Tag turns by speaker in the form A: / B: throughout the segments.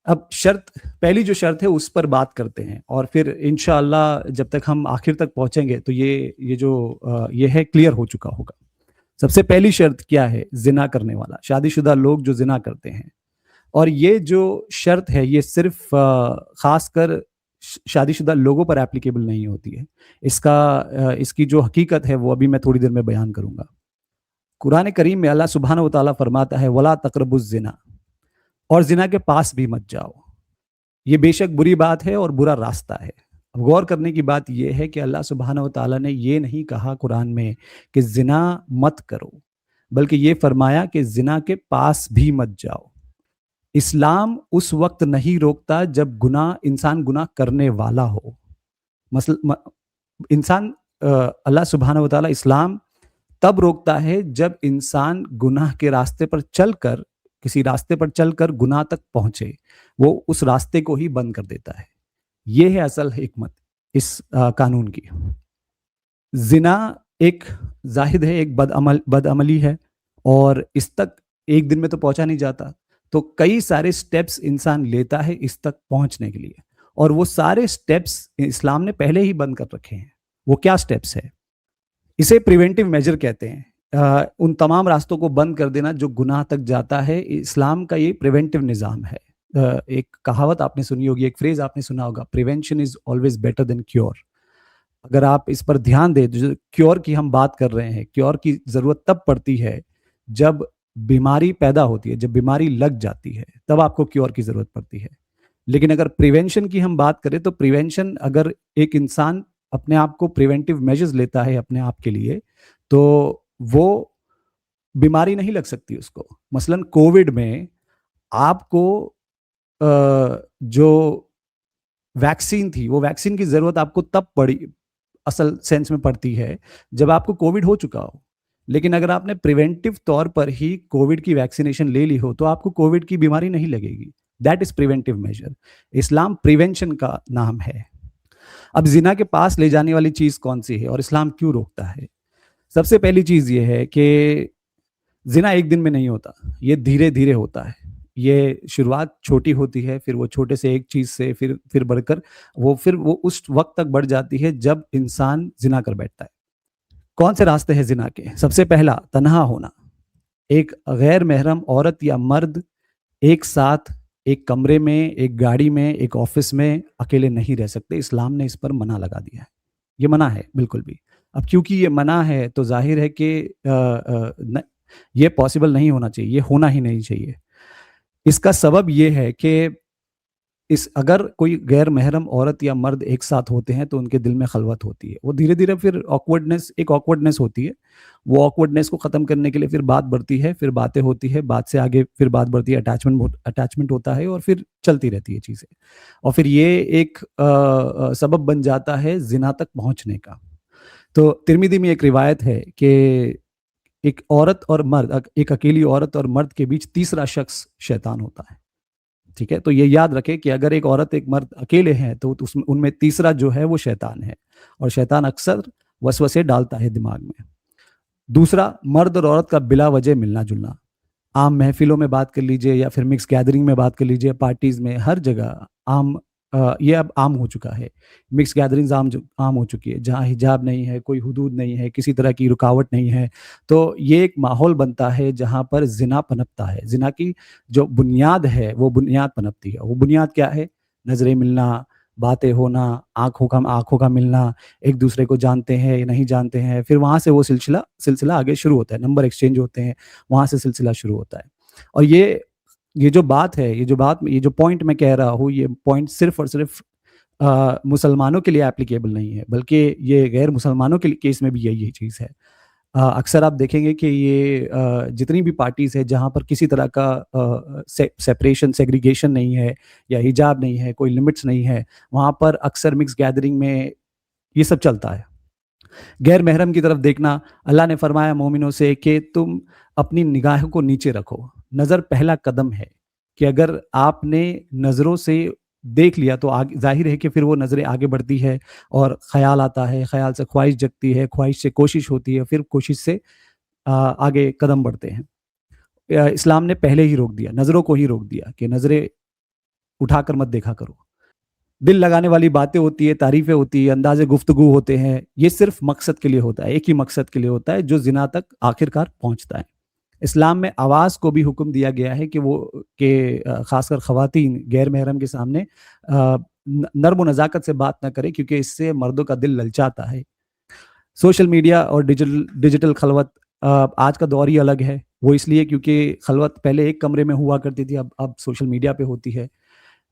A: अब पहली जो शर्त है उस पर बात करते हैं और फिर इंशाअल्लाह जब तक हम आखिर तक पहुंचेंगे तो ये है क्लियर हो चुका होगा। सबसे पहली शर्त क्या है? जिना करने वाला, शादीशुदा लोग जो जिना करते हैं। और ये जो शर्त है ये सिर्फ खासकर शादीशुदा लोगों पर एप्लीकेबल नहीं होती है। इसकी जो हकीकत है वो अभी मैं थोड़ी देर में बयान करूंगा। कुरान करीम में अल्लाह सुब्हानहू व तआला फरमाता है वला तक़रबुज़ ज़िना, और जिना के पास भी मत जाओ। ये बेशक बुरी बात है और बुरा रास्ता है। अब गौर करने की बात यह है कि अल्लाह सुब्हानहू व तआला ने ये नहीं कहा कुरान में कि जिना मत करो, बल्कि ये फरमाया कि जिना के पास भी मत जाओ। इस्लाम उस वक्त नहीं रोकता जब इंसान गुनाह करने वाला हो। मसल म इंसान अल्लाह सुब्हानहू व तआला इस्लाम तब रोकता है जब इंसान गुनाह के रास्ते पर चलकर, किसी रास्ते पर चलकर गुनाह तक पहुंचे, वो उस रास्ते को ही बंद कर देता है। ये है असल हिकमत इस कानून की। जिना एक जाहिद है, एक बदअमली है और इस तक एक दिन में तो पहुंचा नहीं जाता। तो कई सारे स्टेप्स इंसान लेता है इस तक पहुंचने के लिए, और वो सारे स्टेप्स इस्लाम ने पहले ही बंद कर रखे हैं। वो क्या स्टेप्स है? इसे प्रिवेंटिव मेजर कहते हैं। उन तमाम रास्तों को बंद कर देना जो गुनाह तक जाता है, इस्लाम का ये प्रिवेंटिव निज़ाम है। एक कहावत आपने सुनी होगी, एक फ्रेज़ आपने सुना होगा, prevention is always better than cure. अगर आप इस पर ध्यान दें, जो क्योर की हम बात कर रहे हैं, क्योर की ज़रूरत तब पड़ती है जब बीमारी पैदा होती है, जब बीमारी लग जाती है, तब आपको क्योर की ज़रूरत पड़ती है। लेकिन अगर प्रिवेंशन की हम बात करें तो प्रिवेंशन, अगर एक इंसान अपने आप को प्रिवेंटिव मेजर्स लेता है अपने आप के लिए, तो वो बीमारी नहीं लग सकती उसको। मसलन कोविड में आपको जो वैक्सीन थी, वो वैक्सीन की ज़रूरत आपको तब पड़ी, असल सेंस में पड़ती है, जब आपको कोविड हो चुका हो। लेकिन अगर आपने प्रिवेंटिव तौर पर ही कोविड की वैक्सीनेशन ले ली हो, तो आपको कोविड की बीमारी नहीं लगेगी। That is preventive measure. Islam prevention का नाम है। अब ज़िना के पास ले जाने वाली चीज़ कौन-सी है और इस्लाम क्यों रोकता है? सबसे पहली चीज़ ये है कि ज़िना एक दिन में नहीं होता, ये धीरे-धीरे होता है। ये शुरुआत छोटी होती है, फिर वो छोटे से एक चीज़ से फिर बढ़कर वो उस वक़्त तक बढ़ जाती है जब इंसान ज़िना कर बैठता है। कौन से रास्ते हैं ज़िना के? सबसे पहला, तन्हा होना। एक गैर महरम औरत या मर्द एक साथ एक कमरे में, एक गाड़ी में, एक ऑफ़िस में अकेले नहीं रह सकते। इस्लाम ने इस पर मना लगा दिया है। ये मना है बिल्कुल भी। अब क्योंकि ये मना है तो ज़ाहिर है कि ये पॉसिबल नहीं होना चाहिए, ये होना ही नहीं चाहिए। इसका सबब ये है कि अगर कोई गैर महरम औरत या मर्द एक साथ होते हैं तो उनके दिल में खलवत होती है। वो धीरे-धीरे फिर ऑकवर्डनेस होती है। वो ऑकवर्डनेस को ख़त्म करने के लिए फिर बात बढ़ती है, फिर बातें होती है, बात से आगे फिर बात बढ़ती है, अटैचमेंट होता है और फिर चलती रहती है चीज़ें। और फिर ये एक सबब बन जाता है ज़िना तक पहुँचने का। तो तिर्मिज़ी में एक रिवायत है कि एक अकेली औरत और मर्द के बीच तीसरा शख्स शैतान होता है। ठीक है? तो ये याद रखें कि अगर एक औरत, एक मर्द अकेले हैं तो उसमें उनमें तीसरा जो है वो शैतान है, और शैतान अक्सर वसवसे डालता है दिमाग में। दूसरा, मर्द और औरत का बिला वजह मिलना-जुलना। आम महफ़िलों में बात कर लीजिए या फिर मिक्स गैदरिंग में बात कर लीजिए, पार्टीज़ में, हर जगह ये अब आम हो चुका है। मिक्स गैदरिंग्स आम हो चुकी है, जहाँ हिजाब नहीं है, कोई हुदूद नहीं है, किसी तरह की रुकावट नहीं है। तो ये एक माहौल बनता है जहाँ पर ज़िना पनपता है। ज़िना की जो बुनियाद है, वो बुनियाद पनपती है। वो बुनियाद क्या है? नज़रें मिलना, बातें होना, आँखों का मिलना, एक-दूसरे को जानते हैं या नहीं जानते हैं, फिर वहाँ से वो सिलसिला आगे शुरू होता है, नंबर एक्सचेंज होते हैं, वहाँ से सिलसिला शुरू होता है। और ये जो बात है, ये जो पॉइंट मैं कह रहा हूँ, ये पॉइंट सिर्फ़ और सिर्फ़ मुसलमानों के लिए एप्लीकेबल नहीं है, बल्कि ये गैर मुसलमानों के केस में भी यही चीज़ है। अक्सर आप देखेंगे कि जितनी भी पार्टीज़ हैं जहाँ पर किसी तरह का सेग्रीगेशन नहीं है या हिजाब नहीं है, कोई लिमिट्स नहीं है, वहाँ पर अक्सर मिक्स गैदरिंग में ये सब चलता है। गैर महरम की तरफ देखना, अल्लाह ने फरमाया मोमिनों से कि तुम अपनी निगाहों को नीचे रखो। नज़र पहला कदम है कि अगर आपने नज़रों से देख लिया तो ज़ाहिर है कि फिर वो नज़रें आगे बढ़ती है और ख़याल आता है, ख़याल से ख्वाहिश जगती है, ख्वाहिश से कोशिश होती है, फिर कोशिश से आगे कदम बढ़ते हैं। इस्लाम ने पहले ही रोक दिया, नज़रों को ही रोक दिया कि नज़रें उठाकर मत देखा करो। दिल लगाने वाली बातें होती है, तारीफ़ें होती है, अंदाज़े गुफ्तगू होते हैं, ये सिर्फ़ मकसद के लिए होता है, एक ही मकसद के लिए होता है जो ज़िना तक आखिरकार पहुँचता है। इस्लाम में आवाज़ को भी हुक्म दिया गया है कि ख़ासकर ख़वातीन गैर महरम के सामने नर्म व नज़ाकत से बात ना करें, क्योंकि इससे मर्दों का दिल ललचाता है। सोशल मीडिया और डिजिटल खलवत, आज का दौर ही अलग है। वो इसलिए क्योंकि खलवत पहले एक कमरे में हुआ करती थी, अब सोशल मीडिया पे होती है।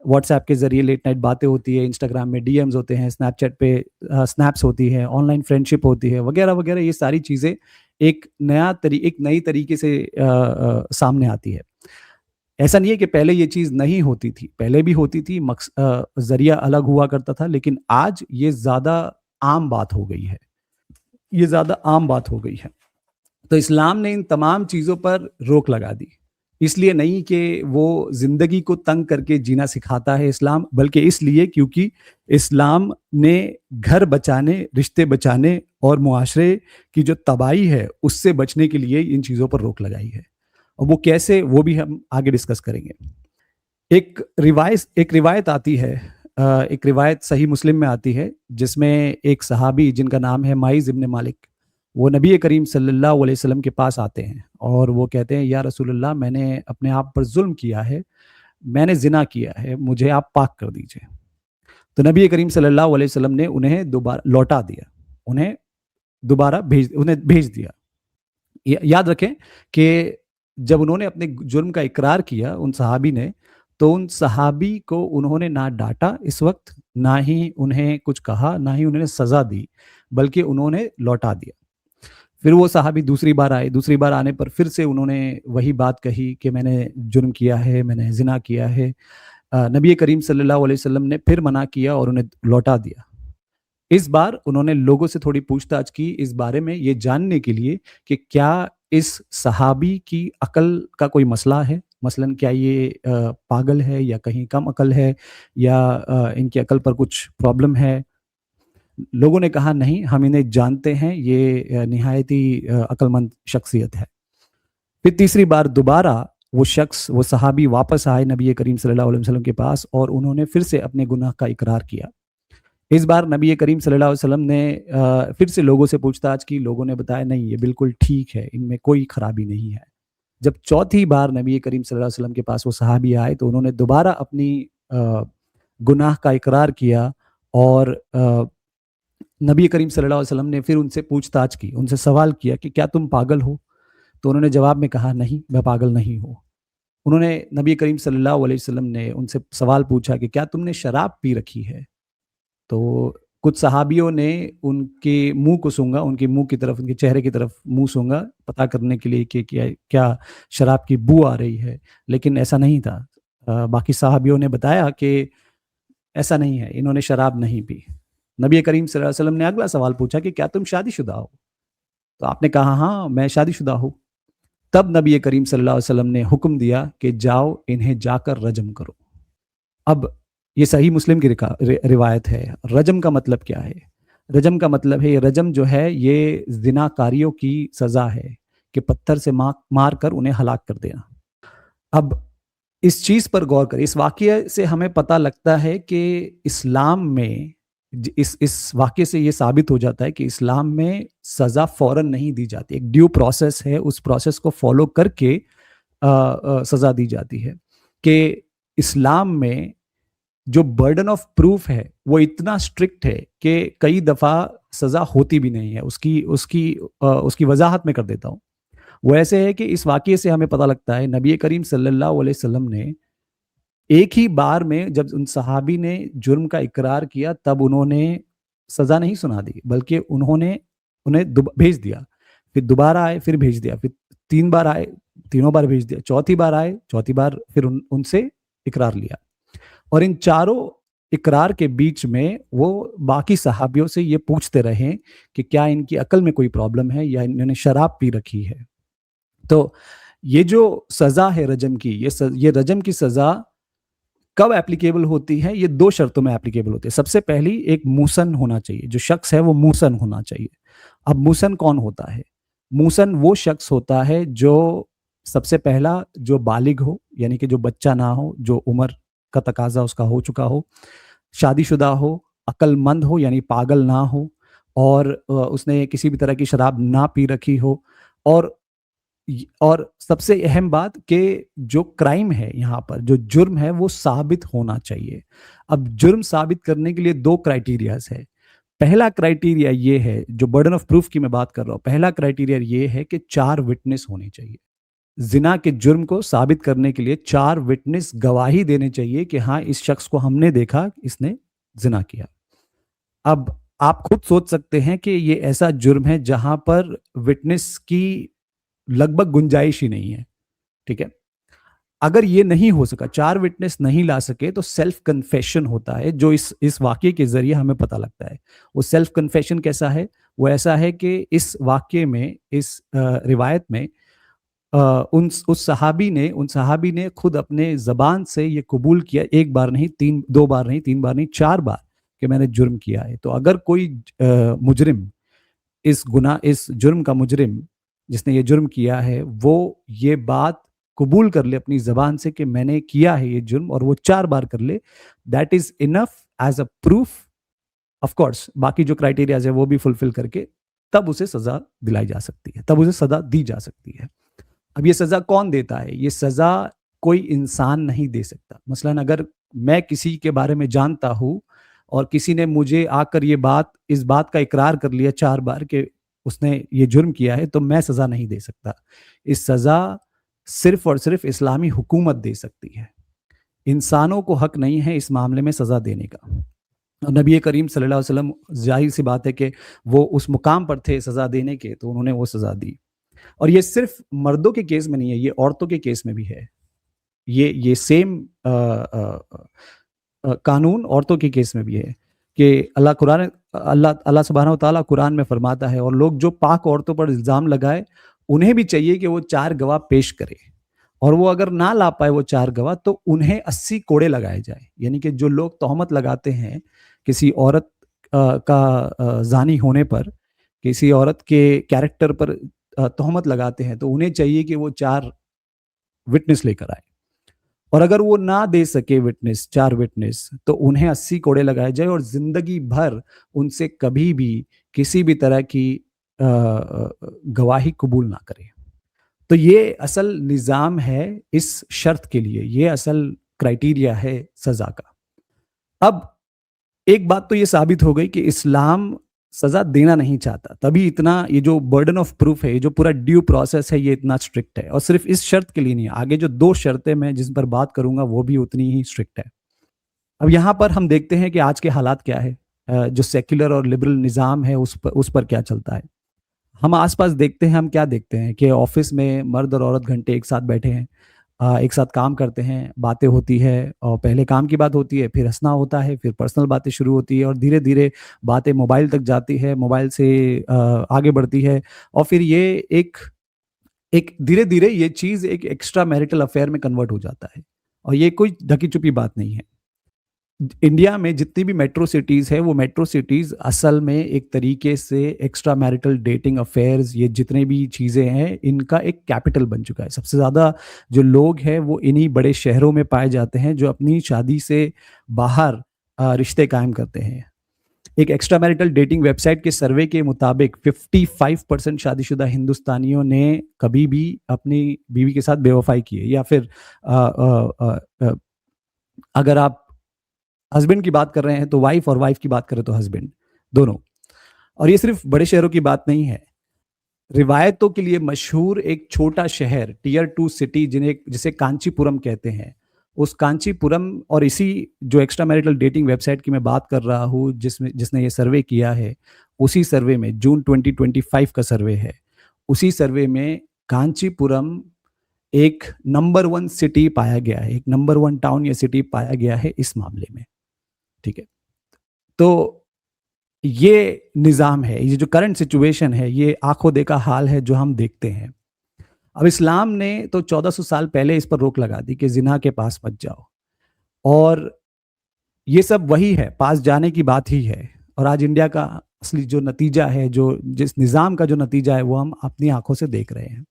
A: व्हाट्सऐप के ज़रिए लेट नाइट बातें होती है, इंस्टाग्राम में डीएम्स होते हैं, स्नैपचैट पे स्नैप्स होती है, ऑनलाइन फ्रेंडशिप होती है, वगैरह-वगैरह। ये सारी चीज़ें एक नई तरीके से सामने आती है। ऐसा नहीं है कि पहले ये चीज़ नहीं होती थी, पहले भी होती थी, ज़रिया अलग हुआ करता था, लेकिन आज ये ज़्यादा आम बात हो गई है। ये ज़्यादा आम बात हो गई है। तो इस्लाम ने इन तमाम चीज़ों पर रोक लगा दी। इसलिए नहीं कि वो ज़िंदगी को तंग करके जीना सिखाता है इस्लाम, बल्कि इसलिए क्योंकि इस्लाम ने घर बचाने, रिश्ते बचाने और मुआशरे की जो तबाही है, उससे बचने के लिए इन चीज़ों पर रोक लगाई है। और वो कैसे, वो भी हम आगे डिस्कस करेंगे। एक रिवायत आती है, एक रिवायत सही मुस्लिम में आती है, जिसमें एक सहाबी जिनका नाम है माइज़ इब्न मालिक, वो नबी करीम सल्लल्लाहु अलैहि वसल्लम के पास आते हैं और वो कहते हैं, या रसूलल्लाह, मैंने अपने आप पर ज़ुल्म किया है, मैंने ज़िना किया है, मुझे आप पाक कर दीजिए। तो नबी करीम सल्लल्लाहु अलैहि वसल्लम ने उन्हें दोबारा लौटा दिया, उन्हें भेज दिया। याद रखें कि जब उन्होंने अपने जुर्म का इकरार किया उन सहाबी ने, तो उन सहाबी को उन्होंने ना डाँटा इस वक़्त, ना ही उन्हें कुछ कहा, ना ही उन्हें सज़ा दी, बल्कि उन्होंने लौटा दिया। फिर वो सहाबी दूसरी बार आए, दूसरी बार आने पर फिर से उन्होंने वही बात कही कि मैंने जुर्म किया है, मैंने ज़िना किया है। नबी करीम सल्लल्लाहु अलैहि वसल्लम ने फिर मना किया और उन्हें लौटा दिया। इस बार उन्होंने लोगों से थोड़ी पूछताछ की इस बारे में, ये जानने के लिए कि क्या इस सहाबी की अकल का कोई मसला है? मसलन क्या ये पागल है या कहीं कम अकल है, या इनकी अकल पर कुछ प्रॉब्लम है? लोगों ने कहा, नहीं, हम इन्हें जानते हैं, ये निहायत ही अक्लमंद शख्सियत है। फिर तीसरी बार दोबारा वो सहाबी वापस आए नबी करीम सल्लल्लाहु अलैहि वसल्लम के पास और उन्होंने फिर से अपने गुनाह का इकरार किया। इस बार नबी करीम सल्लल्लाहु अलैहि वसल्लम ने फिर से लोगों से पूछताछ की, लोगों ने बताया, नहीं, ये बिल्कुल ठीक है, इनमें कोई खराबी नहीं है। जब चौथी बार नबी करीम सल्लल्लाहु अलैहि वसल्लम के पास वो सहाबी आए, तो उन्होंने दोबारा अपनी गुनाह का इकरार किया और नबी करीम सल्लल्लाहु अलैहि वसल्लम ने फिर उनसे पूछताछ की, उनसे सवाल किया कि क्या तुम पागल हो? तो उन्होंने जवाब में कहा, नहीं, मैं पागल नहीं हूँ। उन्होंने नबी करीम सल्लल्लाहु अलैहि वसल्लम ने उनसे सवाल पूछा कि क्या तुमने शराब पी रखी है? तो कुछ सहाबियों ने उनके मुँह को सूँघा, उनके मुँह की तरफ, उनके चेहरे की तरफ मुँह सूँघा, पता करने के लिए कि क्या शराब की बू आ रही है, लेकिन ऐसा नहीं था। बाकी सहाबियों ने बताया कि ऐसा नहीं है, इन्होंने शराब नहीं पी। नबी करीम सल्लल्लाहु अलैहि वसल्लम ने अगला सवाल पूछा कि क्या तुम शादीशुदा हो? तो आपने कहा, हाँ, मैं शादीशुदा हूँ। तब नबी करीम सल्लल्लाहु अलैहि वसल्लम ने हुक्म दिया कि जाओ, इन्हें जाकर रजम करो। अब ये सही मुस्लिम की रिवायत है। रजम का मतलब क्या है? रजम का मतलब है, रजम जो है ये ज़िनाकारियों की सज़ा है कि पत्थर से मार कर उन्हें हलाक कर देना। अब इस चीज़ पर गौर करें, इस वाक़ये से हमें पता लगता है कि इस्लाम में इस वाक़ये से ये साबित हो जाता है कि इस्लाम में सज़ा फ़ौरन नहीं दी जाती। एक ड्यू प्रोसेस है, उस प्रोसेस को फ़ॉलो करके सज़ा दी जाती है। कि इस्लाम में जो बर्डन ऑफ प्रूफ है, वो इतना स्ट्रिक्ट है कि कई दफ़ा सज़ा होती भी नहीं है। उसकी वज़ाहत मैं कर देता हूँ। वो ऐसे है कि इस वाक़ये से हमें पता लगता है, नबी करीम सल्लल्लाहु अलैहि वसल्लम ने एक ही बार में जब उन सहाबी ने जुर्म का इकरार किया, तब उन्होंने सज़ा नहीं सुना दी, बल्कि उन्होंने उन्हें भेज दिया। फिर दोबारा आए, फिर भेज दिया, फिर 3 बार आए, तीनों बार भेज दिया, चौथी बार आए, चौथी बार फिर उनसे इकरार लिया। और इन चारों इकरार के बीच में वो बाकी सहाबियों से ये पूछते रहे कि क्या इनकी अकल में कोई प्रॉब्लम है या इन्होंने शराब पी रखी है। तो ये जो सज़ा है रजम की, ये रजम की सज़ा कब एप्लीकेबल होती है? ये 2 शर्तों में एप्लीकेबल होती है। सबसे पहली, एक मूसन होना चाहिए, जो शख्स है वो मूसन होना चाहिए। अब मूसन कौन होता है? मूसन वो शख्स होता है जो सबसे पहला जो बालिग हो, यानी कि जो बच्चा ना हो, जो उम्र का तकाजा उसका हो चुका हो, शादीशुदा हो, अक्लमंद हो यानी पागल ना हो, और उसने किसी भी तरह की शराब ना पी रखी हो, और सबसे अहम बात कि जो क्राइम है यहाँ पर, जो जुर्म है वो साबित होना चाहिए। अब जुर्म साबित करने के लिए 2 क्राइटेरियाज़ है। पहला क्राइटेरिया ये है, जो बर्डन ऑफ प्रूफ की मैं बात कर रहा हूँ, पहला क्राइटेरिया ये है कि 4 विटनेस होने चाहिए। ज़िना के जुर्म को साबित करने के लिए 4 विटनेस गवाही देने चाहिए कि हाँ, इस शख्स को हमने देखा, इसने ज़िना किया। अब आप खुद सोच सकते हैं कि ये ऐसा जुर्म है जहाँ पर विटनेस की लगभग गुंजाइश ही नहीं है, ठीक है? अगर ये नहीं हो सका, 4 विटनेस नहीं ला सके, तो सेल्फ कन्फेशन होता है, जो इस वाक़ये के ज़रिए हमें पता लगता है। वो सेल्फ कन्फेशन कैसा है? वो ऐसा है कि इस वाक़ये में, इस रिवायत में उन सहाबी ने खुद अपने ज़बान से ये कबूल किया, 1 बार नहीं, 2 बार नहीं, 3 बार नहीं, 4 बार, कि मैंने जुर्म किया है। तो अगर कोई मुजरिम, इस जुर्म का मुजरिम, जिसने ये जुर्म किया है, वो ये बात कबूल कर ले अपनी ज़बान से कि मैंने किया है ये जुर्म, और वो 4 बार कर ले, that is enough as a proof. Of course बाकी जो क्राइटेरियाज़ है वो भी फुलफिल करके तब उसे सज़ा दिलाई जा सकती है, तब उसे सज़ा दी जा सकती है। अब ये सज़ा कौन देता है? ये सज़ा कोई इंसान नहीं दे सकता। मसलन अगर मैं किसी के बारे में जानता हूँ और किसी ने मुझे आकर इस बात का इकरार कर लिया 4 बार कि उसने ये जुर्म किया है, तो मैं सज़ा नहीं दे सकता। इस सज़ा सिर्फ़ और सिर्फ़ इस्लामी हुकूमत दे सकती है। इंसानों को हक नहीं है इस मामले में सज़ा देने का। और नबी करीम सल्लल्लाहु अलैहि वसल्लम, ज़ाहिर-सी बात है कि वो उस मुकाम पर थे सज़ा देने के, तो उन्होंने वो सज़ा दी। और ये सिर्फ़ मर्दों के केस में नहीं है, ये औरतों के केस में भी है। ये सेम कानून औरतों के केस में भी है कि अल्लाह सुब्हानहू व तआला कुरान में फरमाता है, और लोग जो पाक औरतों पर इल्ज़ाम लगाए, उन्हें भी चाहिए कि वो 4 गवाह पेश करें, और वो अगर ना ला पाए वो 4 गवाह, तो उन्हें 80 कोड़े लगाए जाएँ। यानी कि जो लोग तोहमत लगाते हैं किसी औरत का ज़ानी होने पर, किसी औरत के कैरेक्टर पर तोहमत लगाते हैं, तो उन्हें चाहिए कि वो 4 विटनेस लेकर आएँ। और अगर वो ना दे सके विटनेस, 4 विटनेस, तो उन्हें 80 कोड़े लगाए जाए और ज़िंदगी भर उनसे कभी भी किसी भी तरह की गवाही कबूल ना करें। तो ये असल निज़ाम है इस शर्त के लिए, ये असल क्राइटेरिया है सज़ा का। अब एक बात तो ये साबित हो गई कि इस्लाम सज़ा देना नहीं चाहता, तभी इतना ये जो बर्डन ऑफ प्रूफ है, ये जो पूरा ड्यू प्रोसेस है, ये इतना स्ट्रिक्ट है, और सिर्फ़ इस शर्त के लिए नहीं, आगे जो 2 शर्तें मैं जिन पर बात करूँगा, वो भी उतनी ही स्ट्रिक्ट है। अब यहाँ पर हम देखते हैं कि आज के हालात क्या है, जो सेक्युलर और लिबरल निज़ाम है, उस पर क्या चलता है। हम आस-पास देखते हैं, हम क्या देखते हैं कि ऑफ़िस में मर्द और औरत घंटे एक साथ बैठे हैं, एक साथ काम करते हैं, बातें होती है, और पहले काम की बात होती है, फिर हँसना होता है, फिर पर्सनल बातें शुरू होती है, और धीरे-धीरे बातें मोबाइल तक जाती है, मोबाइल से आगे बढ़ती है, और फिर ये एक एक धीरे-धीरे ये चीज़ एक एक्स्ट्रा मैरिटल अफ़ेयर में कन्वर्ट हो जाता है, और ये कोई ढकी-छुपी बात नहीं है। इंडिया में जितनी भी मेट्रो सिटीज़ है, वो मेट्रो सिटीज़ असल में एक तरीके से एक्स्ट्रा मैरिटल डेटिंग अफेयर्स, ये जितने भी चीज़ें हैं, इनका एक कैपिटल बन चुका है। सबसे ज़्यादा जो लोग हैं वो इन्हीं बड़े शहरों में पाए जाते हैं, जो अपनी शादी से बाहर रिश्ते कायम करते हैं। एक एक्स्ट्रा मैरिटल डेटिंग वेबसाइट के सर्वे के मुताबिक 55% शादीशुदा हिंदुस्तानियों ने कभी भी अपनी बीवी के साथ बेवफ़ाई की है, या फिर अगर आप हस्बैंड की बात कर रहे हैं तो वाइफ, और वाइफ की बात करें तो हस्बैंड, दोनों। और ये सिर्फ बड़े शहरों की बात नहीं है। रिवायतों के लिए मशहूर एक छोटा शहर, टियर 2 सिटी जिसे कांचीपुरम कहते हैं, उस कांचीपुरम, और इसी जो एक्स्ट्रा मैरिटल डेटिंग वेबसाइट की मैं बात कर रहा हूँ, जिसने ये सर्वे किया है, उसी सर्वे में जून 2025 का सर्वे है, उसी सर्वे में कांचीपुरम एक नंबर 1 सिटी पाया गया है, एक नंबर 1 टाउन या सिटी पाया गया है इस मामले में, ठीक है? तो ये निज़ाम है, ये जो करंट सिचुएशन है, ये आँखों देखा हाल है जो हम देखते हैं। अब इस्लाम ने तो 1400 साल पहले इस पर रोक लगा दी कि ज़िना के पास मत जाओ, और ये सब वही है, पास जाने की बात ही है। और आज इंडिया का असली जो नतीजा है, जो जिस निज़ाम का जो नतीजा है, वो हम अपनी आँखों से देख रहे हैं।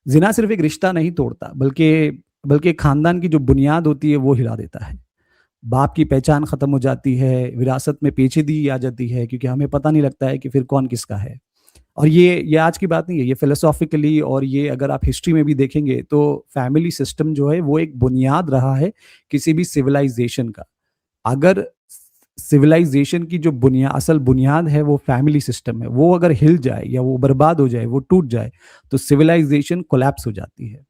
A: ज़िना सिर्फ़ एक रिश्ता नहीं तोड़ता, बल्कि बल्कि खानदान की जो बुनियाद होती है वो हिला देता है। बाप की पहचान खत्म हो जाती है, विरासत में पेचीदगी आ जाती है क्योंकि हमें पता नहीं लगता है कि फिर कौन किसका है। और ये आज की बात नहीं है, ये फिलोसॉफिकली और ये अगर आप हिस्ट्री में भी देखेंगे तो फैमिली सिस्टम जो है वो एक बुनियाद रहा है किसी भी सिविलाइजेशन का। अगर सिविलाइजेशन की जो असल बुनियाद है वो फैमिली सिस्टम है, वो अगर हिल जाए या वो बर्बाद हो जाए, वो टूट जाए, तो सिविलाइजेशन कोलैप्स हो जाती है।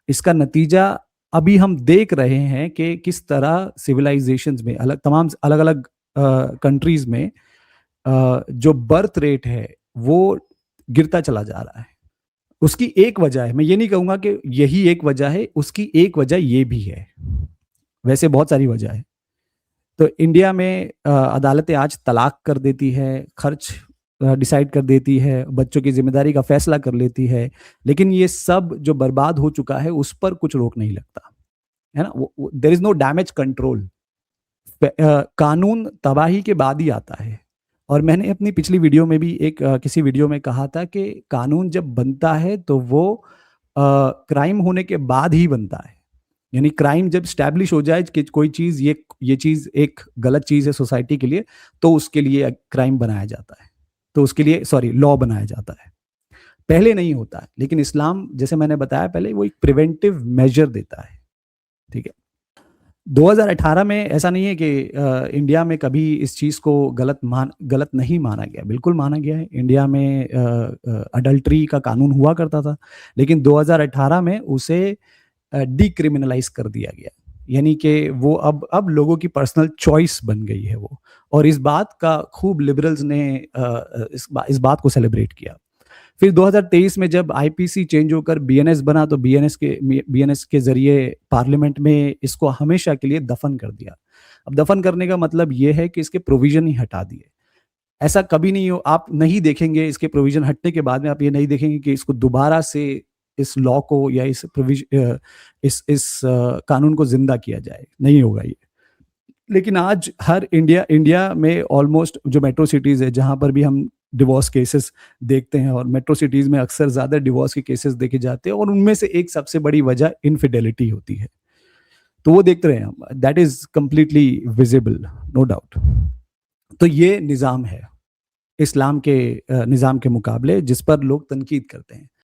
A: इसका नतीजा अभी हम देख रहे हैं कि किस तरह सिविलाइजेशंस में अलग-अलग कंट्रीज़ में जो बर्थ रेट है वो गिरता चला जा रहा है। उसकी एक वजह है, मैं ये नहीं कहूँगा कि यही एक वजह है, उसकी एक वजह ये भी है। वैसे बहुत सारी वजह है। तो इंडिया में अदालतें आज तलाक कर देती है, खर्च डिसाइड कर देती है, बच्चों की ज़िम्मेदारी का फैसला कर लेती है, लेकिन ये सब जो बर्बाद हो चुका है, उस पर कुछ रोक नहीं लगता, है ना? वो there is no damage control. कानून तबाही के बाद ही आता है और मैंने अपनी पिछली वीडियो में भी किसी वीडियो में कहा था कि कानून जब बनता है, तो वो क्राइम होने के बाद ही बनता है। यानी क्राइम जब स्टैब्लिश हो जाए कि कोई चीज़ ये चीज़ एक गलत चीज़ है सोसाइटी के लिए, तो उसके लिए क्राइम बनाया जाता है। तो उसके लिए लॉ बनाया जाता है। पहले नहीं होता है, लेकिन इस्लाम जैसे मैंने बताया पहले वो एक प्रिवेंटिव मेजर देता है, ठीक है? 2018 में ऐसा नहीं है कि इंडिया में कभी इस चीज़ को गलत नहीं माना गया, बिल्कुल माना गया है। इंडिया में अडल्टरी का कानून हुआ करता था, लेकिन 2018 में उसे डिक्रिमिनलाइज़ कर दिया गया। यानी कि वो अब लोगों की पर्सनल चॉइस बन गई है वो और इस बात का खूब लिबरल्स ने इस बात को सेलिब्रेट किया। फिर 2023 में जब आईपीसी चेंज होकर बीएनएस बना तो बीएनएस के ज़रिए पार्लियामेंट में इसको हमेशा के लिए दफ़न कर दिया। अब दफ़न करने का मतलब ये है कि इसके प्रोविज़न ही हटा दिए। ऐसा कभी नहीं हो आप नहीं देखेंगे इसके प्रोविज़न हटने के बाद में आप ये नहीं देखेंगे कि इसको दोबारा से इस लॉ को या इस कानून को ज़िंदा किया जाए, नहीं होगा ये। लेकिन आज हर इंडिया में ऑलमोस्ट जो मेट्रो सिटीज़ है, जहाँ पर भी हम डिवोर्स केसेस देखते हैं और मेट्रो सिटीज़ में अक्सर ज़्यादा डिवोर्स के केसेस देखे जाते हैं और उनमें से एक सबसे बड़ी वजह इन्फिडेलिटी होती है। तो वो देखते रहे हम, that is completely visible, no doubt. तो ये निज़ाम है, इस्लाम के निज़ाम के मुकाबले जिस पर लोग तनकीद करते हैं।